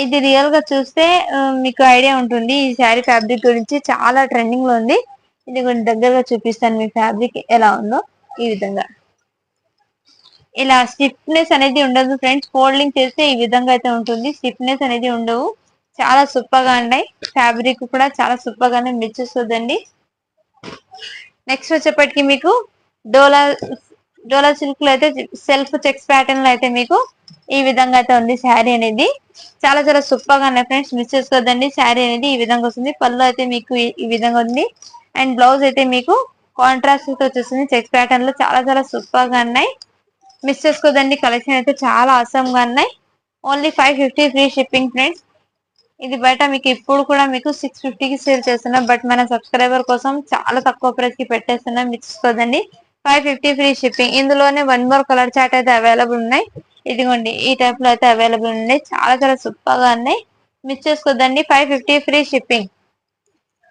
ఇది రియల్ గా చూస్తే మీకు ఐడియా ఉంటుంది ఈ శారీ ఫ్యాబ్రిక్ గురించి. చాలా ట్రెండింగ్ లో ఉంది. ఇది కొంచెం దగ్గరగా చూపిస్తాను మీ ఫ్యాబ్రిక్ ఎలా ఉందో. ఈ విధంగా ఇలా స్టిఫ్నెస్ అనేది ఉండదు ఫ్రెండ్స్. ఫోల్డింగ్ చేస్తే ఈ విధంగా అయితే ఉంటుంది, స్టిఫ్నెస్ అనేది ఉండవు. చాలా సూపర్ గా ఉన్నాయి. ఫ్యాబ్రిక్ కూడా చాలా సూపర్ గానే మెచ్చేస్తుందండి. నెక్స్ట్ వచ్చేప్పటికి మీకు డోలా డోలా సిల్క్ లో అయితే సెల్ఫ్ చెక్స్ ప్యాటర్న్ లో అయితే మీకు ఈ విధంగా అయితే ఉంది శారీ అనేది. చాలా చాలా సూపర్ గా ఉన్నాయి ఫ్రెండ్స్, మిస్ చేసుకోవద్దండి. శారీ అనేది ఈ విధంగా వస్తుంది. పళ్ళు అయితే మీకు ఈ విధంగా ఉంది. అండ్ బ్లౌజ్ అయితే మీకు కాంట్రాస్ట్ తో వచ్చేస్తుంది చెక్స్ ప్యాటర్న్ లో. చాలా చాలా సూపర్ గా ఉన్నాయి, మిస్ చేసుకోదండి. కలెక్షన్ అయితే చాలా అవసరం గా ఉన్నాయి. Only 550 free shipping friends. ఇది బయట మీకు ఇప్పుడు కూడా మీకు 650కి సేల్ చేస్తున్నాం. బట్ మన సబ్స్క్రైబర్ కోసం చాలా తక్కువ ప్రైస్ కి పెట్టేస్తున్నాం, మిస్ చేసుకోదండి. 550 free shipping. ఇందులోనే 1 మోర్ కలర్ చార్ట్ అయితే అవైలబుల్ ఉన్నాయి. ఇదిగోండి ఈ టైప్ లో అయితే అవైలబుల్ ఉన్నాయి. చాలా చాలా సూపర్ గా ఉన్నాయి, మిస్ చేసుకోదండి. 550 free shipping.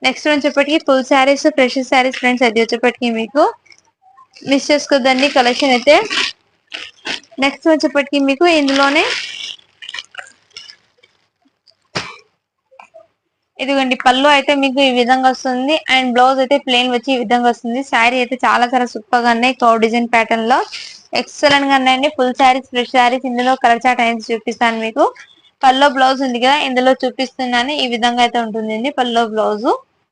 నెక్స్ట్ వచ్చేప్పటికి full saris, fresh saris friends. అది వచ్చేప్పటికి మీకు మిస్ చేసుకోదండి కలెక్షన్ అయితే. నెక్స్ట్ వచ్చేప్పటికి మీకు ఇందులోనే ఇదిగోండి పళ్ళు అయితే మీకు ఈ విధంగా వస్తుంది. అండ్ బ్లౌజ్ అయితే ప్లెయిన్ వచ్చి ఈ విధంగా వస్తుంది. శారీ అయితే చాలా చాలా సూపర్ గా ఉన్నాయి. కౌ డిజైన్ ప్యాటర్న్ లో ఎక్సలెంట్ గా ఉన్నాయండి. Full saris, fresh saris. ఇందులో కలర్ చార్ట్ అనేది చూపిస్తాను మీకు. పల్లో బ్లౌజ్ ఉంది కదా, ఇందులో చూపిస్తున్నాను. ఈ విధంగా అయితే ఉంటుంది పల్లో బ్లౌజ్.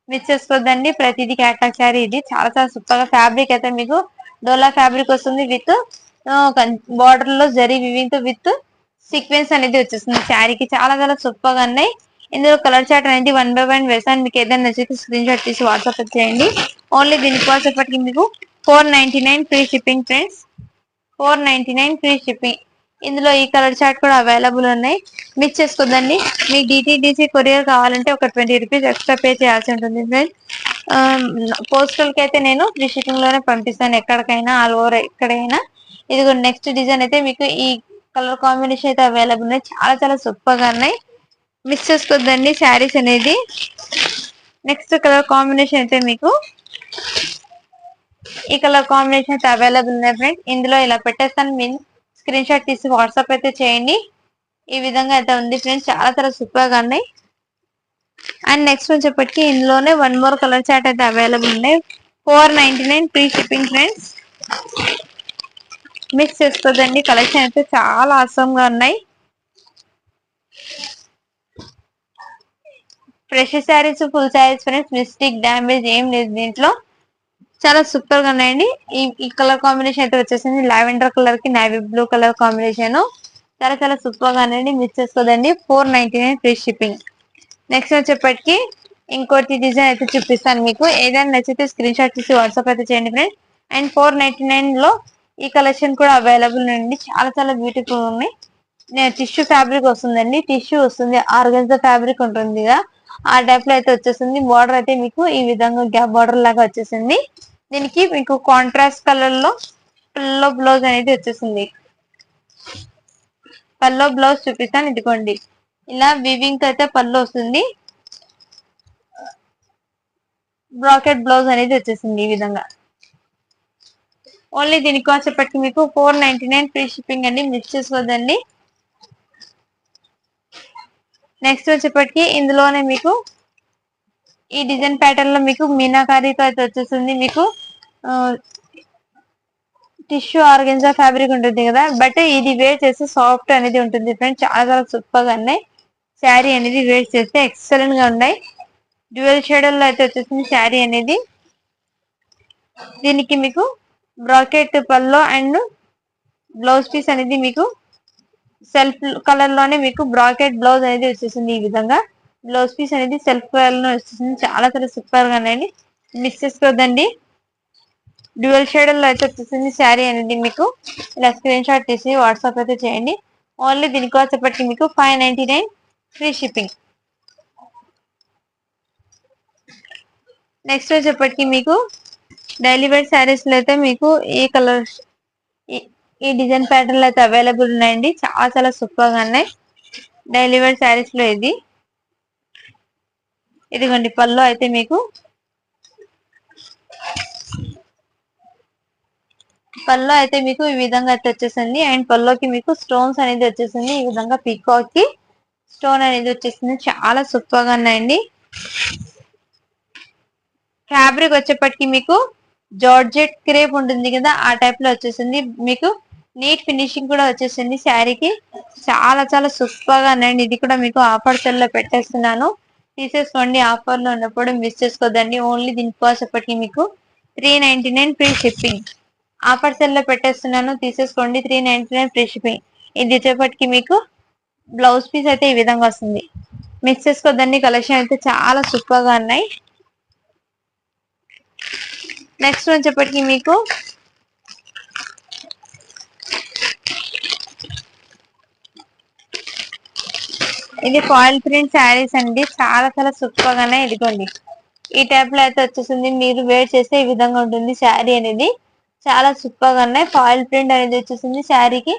మిస్ చేసుకోవద్దండి, ప్రతిదీ క్యాట్లాగ్ శారీ. ఇది చాలా చాలా సూపర్ గా. ఫ్యాబ్రిక్ అయితే మీకు డోలా ఫ్యాబ్రిక్ వస్తుంది విత్ బార్డర్ లో జరీ వివింగ్ తో విత్ సీక్వెన్స్ అనేది వచ్చేస్తుంది శారీకి. చాలా చాలా సూపర్ గా ఉన్నాయి. ఇందులో కలర్ చార్ట్ అనేది 1 బై 1 వేసాను. మీకు ఏదైనా నచ్చితే స్క్రీన్ షాట్ తీసి వాట్సాప్ చేయండి. ఓన్లీ దీనికి వచ్చేప్పటికి మీకు 499 free shipping friends. 499 free shipping. ఇందులో ఈ కలర్ చార్ట్ కూడా అవైలబుల్ ఉన్నాయి, మిస్ చేసుకోదండి. మీకు డిటిడిసి కొరియర్ కావాలంటే ఒక 20 రూపీస్ ఎక్స్ట్రా పే చేయాల్సి ఉంటుంది ఫ్రెండ్స్. పోస్టల్ కి అయితే నేను ఫ్రీ షిప్పింగ్ లోనే పంపిస్తాను, ఎక్కడికైనా, ఆల్ ఓవర్ ఎక్కడైనా. ఇది నెక్స్ట్ డిజైన్ అయితే మీకు ఈ కలర్ కాంబినేషన్ అయితే అవైలబుల్ ఉన్నాయి. చాలా చాలా సూపర్ గా ఉన్నాయి, మిస్ చేసుకోవద్దండి శారీస్ అనేది. నెక్స్ట్ కలర్ కాంబినేషన్ అయితే మీకు ఈ కలర్ కాంబినేషన్ అయితే అవైలబుల్ ఉన్నాయి ఫ్రెండ్స్. ఇందులో ఇలా పెట్టేస్తాను, మీరు స్క్రీన్ షాట్ తీసి వాట్సాప్ అయితే చేయండి. ఈ విధంగా అయితే ఉంది ఫ్రెండ్స్, చాలా చాలా సూపర్ గా ఉన్నాయి. అండ్ నెక్స్ట్ వచ్చేప్పటికి ఇందులోనే 1 మోర్ కలర్ చార్ట్ అయితే అవైలబుల్ ఉన్నాయి. 499 ఫ్రీ షిప్పింగ్ ఫ్రెండ్స్. మిస్ చేసుకోదండి, కలెక్షన్ అయితే చాలా అవసరం గా ఉన్నాయి. Fresh saris, full saris friends. Mistake damage ఏం లేదు దీంట్లో. చాలా సూపర్ గా ఉన్నాయండి. ఈ కలర్ కాంబినేషన్ అయితే వచ్చేసింది లావెండర్ కలర్ కి నేవీ బ్లూ కలర్ కాంబినేషన్. చాలా చాలా సూపర్ గా ఉన్నాయండి, మిస్ చేసుకోదండి. 499 free shipping. నెక్స్ట్ వచ్చేప్పటికి ఇంకోటి డిజైన్ అయితే చూపిస్తాను మీకు. ఏదైనా నచ్చితే స్క్రీన్ షాట్ తీసి వాట్సాప్ అయితే చేయండి ఫ్రెండ్స్. అండ్ 499 లో ఈ కలెక్షన్ కూడా అవైలబుల్ ఉంది. చాలా చాలా బ్యూటిఫుల్ ఉన్నాయి. టిష్యూ ఫ్యాబ్రిక్ వస్తుందండి, టిష్యూ వస్తుంది, ఆర్గన్జా ఫ్యాబ్రిక్ ఉంటుంది కదా, ఆ టైప్ లో అయితే వచ్చేసింది. బార్డర్ అయితే మీకు ఈ విధంగా గ్యాప్ బార్డర్ లాగా వచ్చేసింది. దీనికి మీకు కాంట్రాస్ట్ కలర్ లో పల్లో బ్లౌజ్ అనేది వచ్చేసింది. పల్లో బ్లౌజ్ చూపిస్తాను, ఇదిగోండి ఇలా వివింగ్ తో అయితే పళ్ళు వస్తుంది. బ్రాకెట్ బ్లౌజ్ అనేది వచ్చేసింది ఈ విధంగా. ఓన్లీ దీనికి వచ్చేప్పటికి మీకు 499 ఫ్రీ షిప్పింగ్ అండి, మిస్ చేసుకోవద్దండి. నెక్స్ట్ వచ్చేప్పటికి ఇందులోనే మీకు ఈ డిజైన్ ప్యాటర్న్ లో మీకు మీనాకారీతో అయితే వచ్చేస్తుంది. మీకు టిష్యూ ఆర్గెన్జా ఫ్యాబ్రిక్ ఉంటుంది కదా, బట్ ఇది వేర్ చేస్తే సాఫ్ట్ అనేది ఉంటుంది ఫ్రెండ్స్. చాలా చాలా సూపర్ గా ఉన్నాయి. శారీ అనేది వేర్ చేస్తే ఎక్సలెంట్ గా ఉన్నాయి. డ్యూయల్ షేడర్ లో అయితే వచ్చేసింది శారీ అనేది. దీనికి మీకు బ్రాకెట్ పల్లో అండ్ బ్లౌజ్ పీస్ అనేది మీకు సెల్ఫ్ కలర్ లోనే మీకు బ్రాకెట్ బ్లౌజ్ అనేది వచ్చేసింది. ఈ విధంగా బ్లౌజ్ పీస్ అనేది సెల్ఫ్ కలర్ లో వచ్చేసింది. చాలా చాలా సూపర్ గా ఉన్నాయి, మిస్ చేసుకోవద్దండి. డ్యూయల్ షేడర్ లో అయితే వచ్చేసింది శారీ అనేది. మీకు ఇలా స్క్రీన్ షాట్ తీసి వాట్సాప్ అయితే చేయండి. ఓన్లీ దీనికి వచ్చేప్పటికి మీకు 599 ఫ్రీ షిప్పింగ్. నెక్స్ట్ వచ్చేప్పటికి మీకు డైలీ వేర్ శారీస్ లో అయితే మీకు ఈ కలర్ ఈ డిజైన్ ప్యాటర్న్ లో అయితే అవైలబుల్ ఉన్నాయండి. చాలా చాలా సూపర్ గా ఉన్నాయి డైలీ వేర్ శారీస్ లో. ఇదిగోండి పళ్ళు అయితే మీకు పళ్ళు అయితే మీకు ఈ విధంగా అయితే వచ్చేసింది. అండ్ పళ్ళుకి మీకు స్టోన్స్ అనేది వచ్చేసింది. ఈ విధంగా పీకాక్ కి స్టోన్ అనేది వచ్చేసింది. చాలా సూపర్ గా ఉన్నాయండి. ఫ్యాబ్రిక్ వచ్చేప్పటికి మీకు జార్జెట్ క్రేప్ ఉంటుంది కదా, ఆ టైప్ లో వచ్చేసింది. మీకు నీట్ ఫినిషింగ్ కూడా వచ్చేసింది శారీకి. చాలా చాలా సూపర్ గా ఉన్నాయండి. ఇది కూడా మీకు ఆఫర్ సెల్ లో పెట్టేస్తున్నాను, తీసేసుకోండి. ఆఫర్ లో ఉన్నప్పుడు మిస్ చేసుకోదండి. ఓన్లీ దీనికోసప్పటికి మీకు 399 ఫ్రీ షిప్పింగ్. ఆఫర్ సెల్ లో పెట్టేస్తున్నాను, తీసేసుకోండి. 399 ఫ్రీ షిప్పింగ్. ఇది వచ్చేపటికి మీకు బ్లౌజ్ పీస్ అయితే ఈ విధంగా వస్తుంది. మిస్ చేసుకోదండి. కలెక్షన్ అయితే చాలా సూపర్ గా ఉన్నాయి. నెక్స్ట్ వచ్చేప్పటికి మీకు ఇది ఫాయిల్ ప్రింట్ శారీస్ అండి. చాలా చాలా సూపర్ గానే ఇదిగోండి ఈ టైప్ లో అయితే వచ్చేసింది. మీరు వేర్ చేస్తే ఈ విధంగా ఉంటుంది శారీ అనేది. చాలా సూపర్ గా ఉన్నాయి. ఫాయిల్ ప్రింట్ అనేది వచ్చేసింది శారీకి.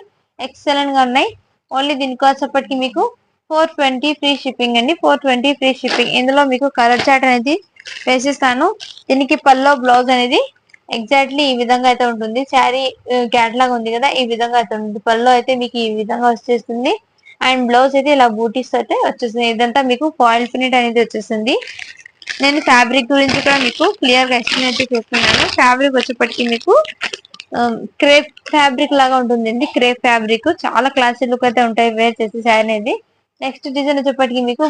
ఎక్సలెంట్ గా ఉన్నాయి. ఓన్లీ దీనికోసప్పటికి మీకు 420 ఫ్రీ షిప్పింగ్ అండి. 420 ఫ్రీ షిప్పింగ్. ఇందులో మీకు కలర్ చార్ట్ అనేది వేసిస్తాను. దీనికి పల్లో బ్లౌజ్ అనేది ఎగ్జాక్ట్లీ ఈ విధంగా అయితే ఉంటుంది. శారీ క్యాట్లాగ్ ఉంది కదా, ఈ విధంగా అయితే ఉంటుంది. పల్లో అయితే మీకు ఈ విధంగా వచ్చేస్తుంది. అండ్ బ్లౌజ్ అయితే ఇలా బూటీస్ అయితే వచ్చేస్తుంది. ఇదంతా మీకు ఫాయిల్ ప్రింట్ అనేది వచ్చేస్తుంది. నేను ఫ్యాబ్రిక్ గురించి కూడా మీకు క్లియర్ గా ఎక్స్ప్లెయిన్ అయితే చేస్తున్నాను. ఫ్యాబ్రిక్ వచ్చేప్పటికి మీకు క్రేప్ ఫ్యాబ్రిక్ లాగా ఉంటుందండి. క్రేప్ ఫ్యాబ్రిక్ చాలా క్లాసీ లుక్ అయితే ఉంటాయి వేర్ చేసే శారీ అనేది. నెక్స్ట్ డిజైన్ వచ్చేప్పటికి మీకు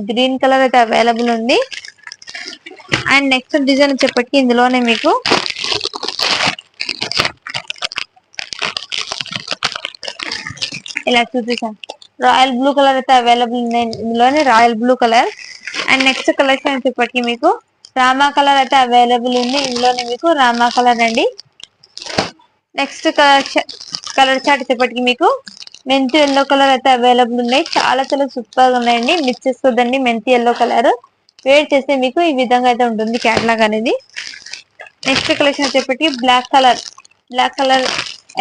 గ్రీన్ కలర్ అయితే అవైలబుల్ ఉంది. అండ్ నెక్స్ట్ డిజైన్ వచ్చేప్పటికి ఇందులోనే మీకు ఇలా చూపిస్తాను. రాయల్ బ్లూ కలర్ అయితే అవైలబుల్ ఉన్నాయి. ఇందులోనే royal blue colour. And next collection వచ్చేప్పటికి మీకు రామా కలర్ అయితే అవైలబుల్ ఉంది. ఇందులోనే మీకు రామా కలర్ అండి. నెక్స్ట్ కలర్ చార్ట్ వచ్చేప్పటికి మీకు మెంతి ఎల్లో కలర్ అయితే అవైలబుల్ ఉన్నాయి. చాలా చాలా సూపర్ గా ఉన్నాయండి. మిస్ చేసుకోదండి. మెంతి ఎల్లో కలర్ వేర్ చేస్తే మీకు ఈ విధంగా అయితే ఉంటుంది క్యాట్లాగ్ అనేది. నెక్స్ట్ కలెక్షన్ వచ్చేప్పటికి బ్లాక్ కలర్. బ్లాక్ కలర్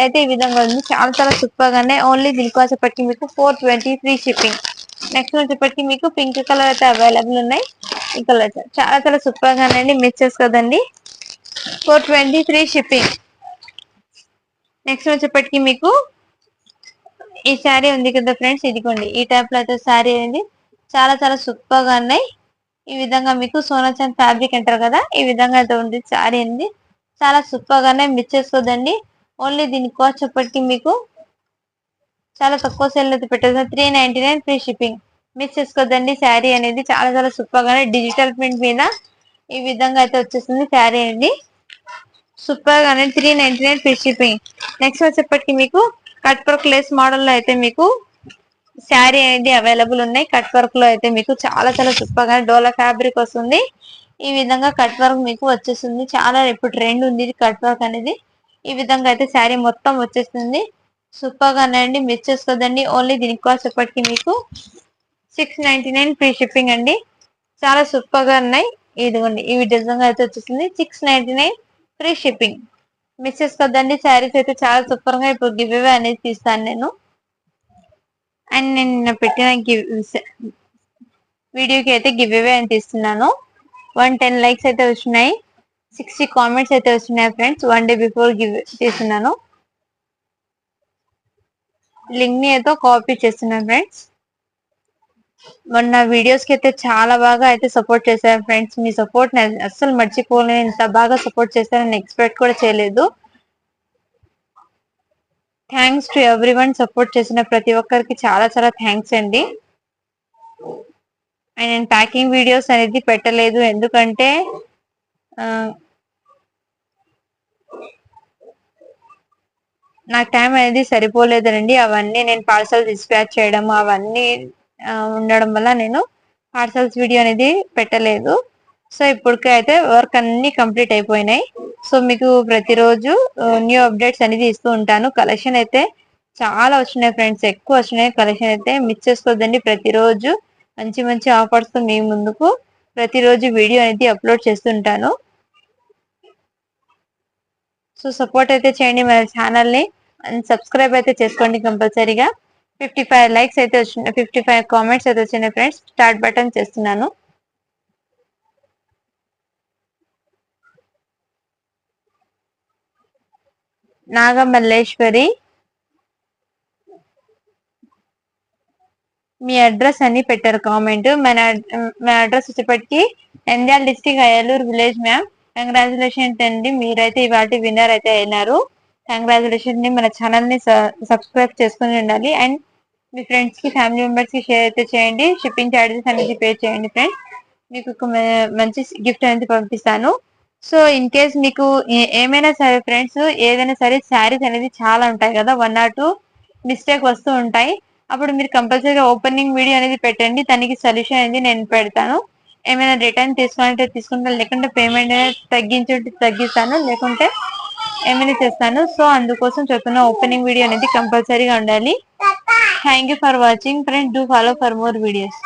అయితే ఈ విధంగా ఉంది. చాలా చాలా సూపర్ గానే. ఓన్లీ దీనికోసప్పటికి మీకు 420 ఫ్రీ షిప్పింగ్. నెక్స్ట్ వచ్చేప్పటికి మీకు పింక్ కలర్ అయితే అవైలబుల్ ఉన్నాయి. ఈ కలర్ చాలా చాలా సూపర్ గా ఉన్నాయండి. మిస్ చేసుకోదండి. 420 free shipping. నెక్స్ట్ వచ్చేప్పటికి మీకు ఈ శారీ ఉంది కదా ఫ్రెండ్స్, ఇదిగోండి ఈ టైప్ లో అయితే శారీ అనేది చాలా చాలా సూపర్ గా ఉన్నాయి. ఈ విధంగా మీకు సోనాచంద్ ఫ్యాబ్రిక్ అంటారు కదా, ఈ విధంగా అయితే ఉంది శారీ అనేది. చాలా సూపర్ గానే. మిస్ చేసుకోదండి. ఓన్లీ దీని కాస్ట్ చెప్పటికి మీకు చాలా తక్కువ సేల్ అయితే పెట్టేది. 399 ఫ్రీ షిప్పింగ్. మిస్ చేసుకోదండి. శారీ అనేది చాలా చాలా సూపర్ గానే డిజిటల్ ప్రింట్ మీద ఈ విధంగా అయితే వచ్చేస్తుంది శారీ అనేది. సూపర్ గానే 399 ఫ్రీ షిప్పింగ్. నెక్స్ట్ వచ్చేప్పటికి మీకు కట్ వర్క్ లేస్ మోడల్ లో అయితే మీకు శారీ అనేది అవైలబుల్ ఉన్నాయి. కట్ వర్క్ లో అయితే మీకు చాలా చాలా సూపర్ గా డోలా ఫ్యాబ్రిక్ వస్తుంది. ఈ విధంగా కట్ వర్క్ మీకు వచ్చేస్తుంది. చాలా ఇప్పుడు ట్రెండ్ ఉంది కట్ వర్క్ అనేది. ఈ విధంగా అయితే శారీ మొత్తం వచ్చేస్తుంది. సూపర్ గా అండి. మిస్ చేసుకోదండి. ఓన్లీ దీనికి కాస్ట్ ఎప్పటికి మీకు 699 ఫ్రీ షిప్పింగ్ అండి. చాలా సూపర్ గా ఉన్నాయి. ఇదిగోండి ఈ విధంగా అయితే వచ్చేసింది. 699 ఫ్రీ షిప్పింగ్. మిస్ చేసుకోదండి. శారీస్ అయితే చాలా సూపర్ గా ఇప్పుడు గివ్ అవే అనేది తీస్తాను నేను. అండ్ నేను పెట్టిన వీడియోకి అయితే గివ్ అవే అని తీస్తున్నాను. 110 లైక్స్ అయితే వచ్చినాయి. 60 కామెంట్స్ అయితే వచ్చినాయి ఫ్రెండ్స్. 1 డే బిఫోర్ గివ్ చేస్తున్నాను. లింక్ ని అయితే కాపీ చేస్తున్నాను ఫ్రెండ్స్. మొన్న వీడియోస్ కి అయితే చాలా బాగా అయితే సపోర్ట్ చేశారు ఫ్రెండ్స్. మీ సపోర్ట్ అస్సలు మర్చిపోలేను. ఇంత బాగా సపోర్ట్ చేస్తారని ఎక్స్పెక్ట్ కూడా చేయలేదు. Thanks to every one. Support చేసిన ప్రతి ఒక్కరికి చాలా చాలా థ్యాంక్స్ అండి. నేను ప్యాకింగ్ వీడియోస్ అనేది పెట్టలేదు, ఎందుకంటే నాకు టైం అనేది సరిపోలేదండి. అవన్నీ నేను పార్సల్ డిస్పాచ్ చేయడం అవన్నీ ఉండడం వల్ల నేను పార్సల్స్ వీడియో అనేది పెట్టలేదు. సో ఇప్పటికే అయితే వర్క్ అన్ని కంప్లీట్ అయిపోయినాయి. సో మీకు ప్రతిరోజు న్యూ అప్డేట్స్ అనేది ఇస్తూ ఉంటాను. కలెక్షన్ అయితే చాలా వచ్చినాయి ఫ్రెండ్స్, ఎక్కువ వచ్చినాయి కలెక్షన్ అయితే. మిస్ చేసుకోవద్దండి. ప్రతిరోజు మంచి మంచి ఆఫర్స్ తో మీ ముందుకు ప్రతిరోజు వీడియో అనేది అప్లోడ్ చేస్తుంటాను. సో సపోర్ట్ అయితే చేయండి మన ఛానల్ ని. అండ్ సబ్స్క్రైబ్ అయితే చేసుకోండి కంపల్సరీగా. 55 లైక్స్ అయితే వచ్చినాయి, 55 కామెంట్స్ అయితే వచ్చినాయి ఫ్రెండ్స్. స్టార్ట్ బటన్ చేస్తున్నాను. నాగమల్లేశ్వరి, మీ అడ్రస్ అని పెట్టారు కామెంట్. మన అడ్రస్ వచ్చేప్పటికి Nandyal district Ayyaluru village ma'am. Congratulations అండి, మీరైతే ఇవాటి విన్నర్ అయితే అయినారు. కంగ్రాచులేషన్ ని మన ఛానల్ ని సబ్స్క్రైబ్ చేసుకుని ఉండాలి. అండ్ మీ ఫ్రెండ్స్ కి ఫ్యామిలీ మెంబర్స్ కి షేర్ అయితే చేయండి. షిప్పింగ్ చార్జెస్ అనేది పే చేయండి ఫ్రెండ్స్. మీకు ఒక మంచి గిఫ్ట్ అనేది పంపిస్తాను. సో ఇన్ కేస్ మీకు ఏమైనా సరే ఫ్రెండ్స్, ఏదైనా సరే శారీస్ అనేది చాలా ఉంటాయి కదా, 1 or 2 మిస్టేక్ వస్తూ ఉంటాయి. అప్పుడు మీరు కంపల్సరీగా ఓపెనింగ్ వీడియో అనేది పెట్టండి. దానికి సొల్యూషన్ అనేది నేను పెడతాను. ఏమైనా రిటర్న్ తీసుకుంటే తీసుకుంటాను, లేకుంటే పేమెంట్ అనేది తగ్గిస్తాను, లేకుంటే ఏమైనా చేస్తాను. సో అందుకోసం చెప్తున్నా, ఓపెనింగ్ వీడియో అనేది కంపల్సరీగా ఉండాలి. Thank you for watching friends. Do follow for more videos.